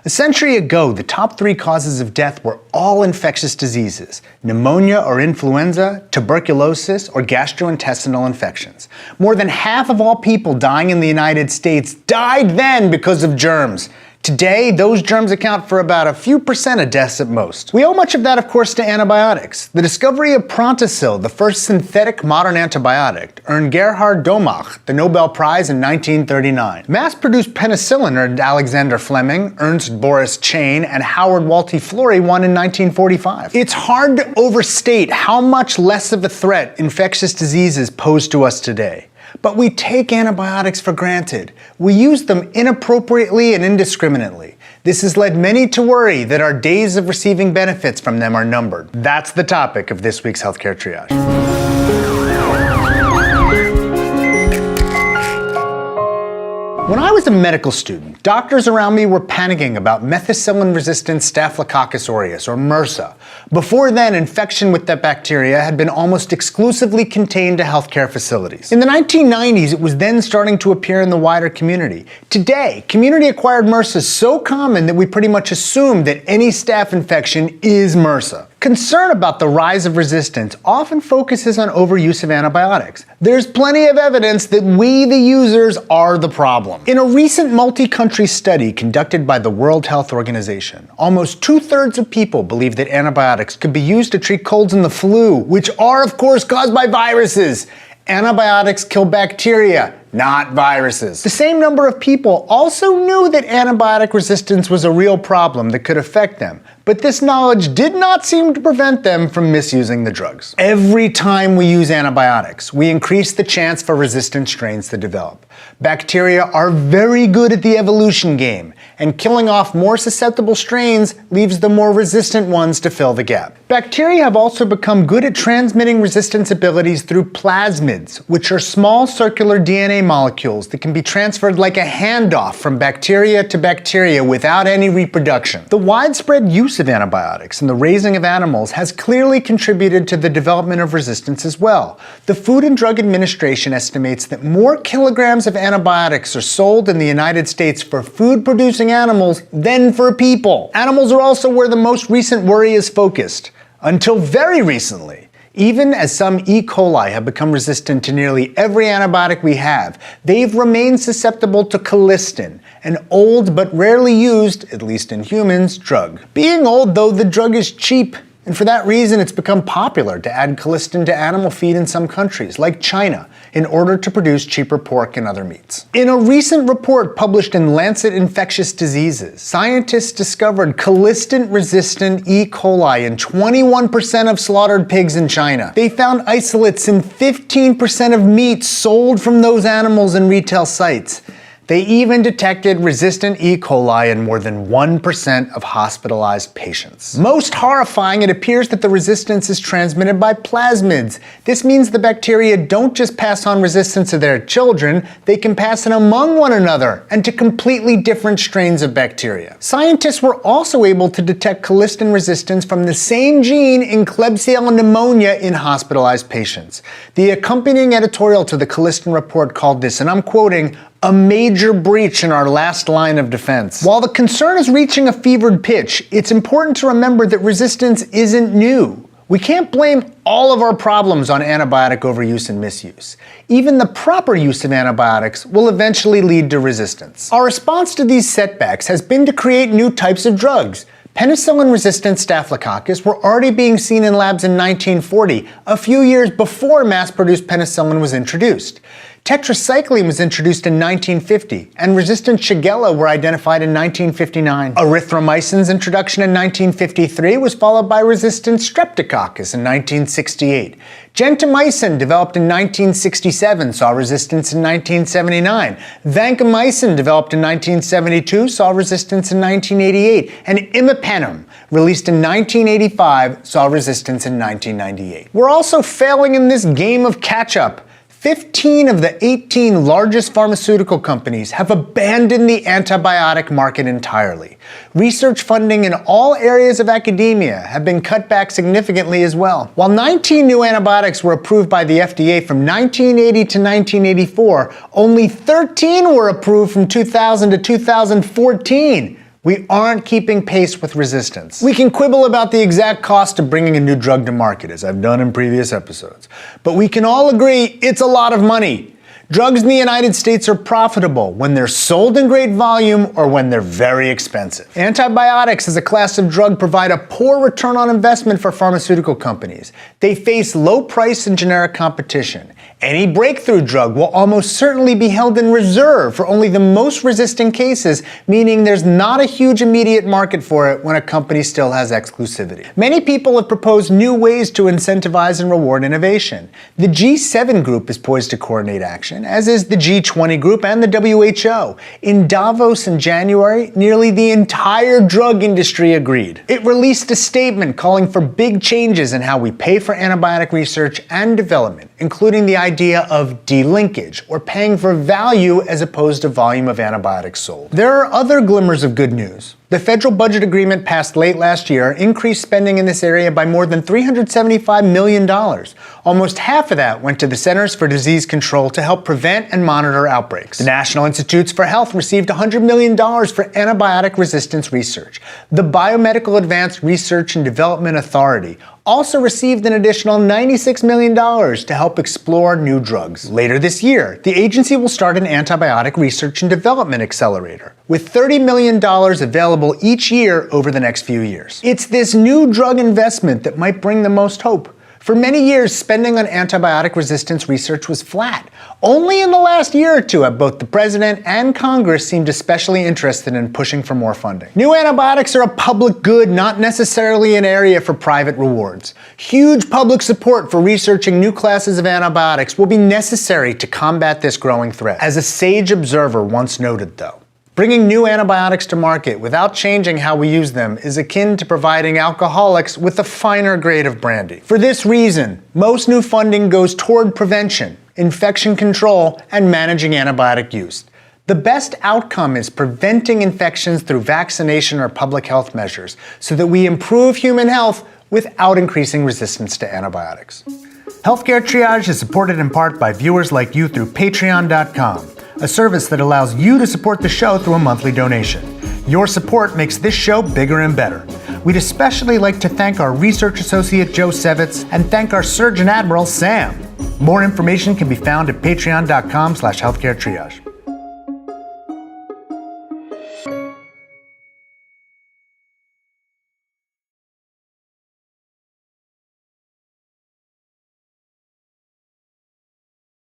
A century ago, the top 3 causes of death were all infectious diseases: pneumonia or influenza, tuberculosis, or gastrointestinal infections. More than half of all people dying in the United States died then because of germs. Today, those germs account for about a few percent of deaths at most. We owe much of that, of course, to antibiotics. The discovery of Prontosil, the first synthetic modern antibiotic, earned Gerhard Domach the Nobel Prize in 1939. Mass-produced penicillin earned Alexander Fleming, Ernst Boris Chain, and Howard Walter Florey won in 1945. It's hard to overstate how much less of a threat infectious diseases pose to us today. But we take antibiotics for granted. We use them inappropriately and indiscriminately. This has led many to worry that our days of receiving benefits from them are numbered. That's the topic of this week's Healthcare Triage. When I was a medical student, doctors around me were panicking about methicillin-resistant Staphylococcus aureus, or MRSA. Before then, infection with that bacteria had been almost exclusively contained to healthcare facilities. In the 1990s, it was then starting to appear in the wider community. Today, community-acquired MRSA is so common that we pretty much assume that any staph infection is MRSA. Concern about the rise of resistance often focuses on overuse of antibiotics. There's plenty of evidence that we, the users, are the problem. In a recent multi-country study conducted by the World Health Organization, almost 2/3 of people believe that antibiotics could be used to treat colds and the flu, which are, of course, caused by viruses. Antibiotics kill bacteria, not viruses. The same number of people also knew that antibiotic resistance was a real problem that could affect them, but this knowledge did not seem to prevent them from misusing the drugs. Every time we use antibiotics, we increase the chance for resistant strains to develop. Bacteria are very good at the evolution game, and killing off more susceptible strains leaves the more resistant ones to fill the gap. Bacteria have also become good at transmitting resistance abilities through plasmids, which are small circular DNA molecules that can be transferred like a handoff from bacteria to bacteria without any reproduction. The widespread use of antibiotics in the raising of animals has clearly contributed to the development of resistance as well. The Food and Drug Administration estimates that more kilograms of antibiotics are sold in the United States for food-producing animals than for people. Animals are also where the most recent worry is focused. Until very recently, even as some E. coli have become resistant to nearly every antibiotic we have, they've remained susceptible to colistin, an old but rarely used, at least in humans, drug. Being old, though, the drug is cheap, and for that reason it's become popular to add colistin to animal feed in some countries, like China, in order to produce cheaper pork and other meats. In a recent report published in Lancet Infectious Diseases, scientists discovered colistin-resistant E. coli in 21% of slaughtered pigs in China. They found isolates in 15% of meat sold from those animals in retail sites. They even detected resistant E. coli in more than 1% of hospitalized patients. Most horrifying, it appears that the resistance is transmitted by plasmids. This means the bacteria don't just pass on resistance to their children, they can pass it among one another and to completely different strains of bacteria. Scientists were also able to detect colistin resistance from the same gene in Klebsiella pneumonia in hospitalized patients. The accompanying editorial to the colistin report called this, and I'm quoting, "a major breach in our last line of defense." While the concern is reaching a fevered pitch, it's important to remember that resistance isn't new. We can't blame all of our problems on antibiotic overuse and misuse. Even the proper use of antibiotics will eventually lead to resistance. Our response to these setbacks has been to create new types of drugs. Penicillin-resistant Staphylococcus were already being seen in labs in 1940, a few years before mass-produced penicillin was introduced. Tetracycline was introduced in 1950, and resistant Shigella were identified in 1959. Erythromycin's introduction in 1953 was followed by resistant Streptococcus in 1968. Gentamicin, developed in 1967, saw resistance in 1979. Vancomycin, developed in 1972, saw resistance in 1988. And imipenem, released in 1985, saw resistance in 1998. We're also failing in this game of catch-up. 15 of the 18 largest pharmaceutical companies have abandoned the antibiotic market entirely. Research funding in all areas of academia have been cut back significantly as well. While 19 new antibiotics were approved by the FDA from 1980 to 1984, only 13 were approved from 2000 to 2014. We aren't keeping pace with resistance. We can quibble about the exact cost of bringing a new drug to market, as I've done in previous episodes, but we can all agree it's a lot of money. Drugs in the United States are profitable when they're sold in great volume or when they're very expensive. Antibiotics as a class of drug provide a poor return on investment for pharmaceutical companies. They face low price and generic competition. Any breakthrough drug will almost certainly be held in reserve for only the most resistant cases, meaning there's not a huge immediate market for it when a company still has exclusivity. Many people have proposed new ways to incentivize and reward innovation. The G7 group is poised to coordinate action, as is the G20 group and the WHO. In Davos in January, nearly the entire drug industry agreed. It released a statement calling for big changes in how we pay for antibiotic research and development, including the idea of delinkage, or paying for value as opposed to volume of antibiotics sold. There are other glimmers of good news. The federal budget agreement passed late last year increased spending in this area by more than $375 million. Almost half of that went to the Centers for Disease Control to help prevent and monitor outbreaks. The National Institutes for Health received $100 million for antibiotic resistance research. The Biomedical Advanced Research and Development Authority also received an additional $96 million to help explore new drugs. Later this year, the agency will start an antibiotic research and development accelerator, with $30 million available each year over the next few years. It's this new drug investment that might bring the most hope. For many years, spending on antibiotic resistance research was flat. Only in the last year or two have both the President and Congress seemed especially interested in pushing for more funding. New antibiotics are a public good, not necessarily an area for private rewards. Huge public support for researching new classes of antibiotics will be necessary to combat this growing threat. As a sage observer once noted, though, bringing new antibiotics to market without changing how we use them is akin to providing alcoholics with a finer grade of brandy. For this reason, most new funding goes toward prevention, infection control, and managing antibiotic use. The best outcome is preventing infections through vaccination or public health measures so that we improve human health without increasing resistance to antibiotics. Healthcare Triage is supported in part by viewers like you through Patreon.com, a service that allows you to support the show through a monthly donation. Your support makes this show bigger and better. We'd especially like to thank our research associate Joe Sevitz and thank our Surgeon Admiral Sam. More information can be found at patreon.com/healthcaretriage.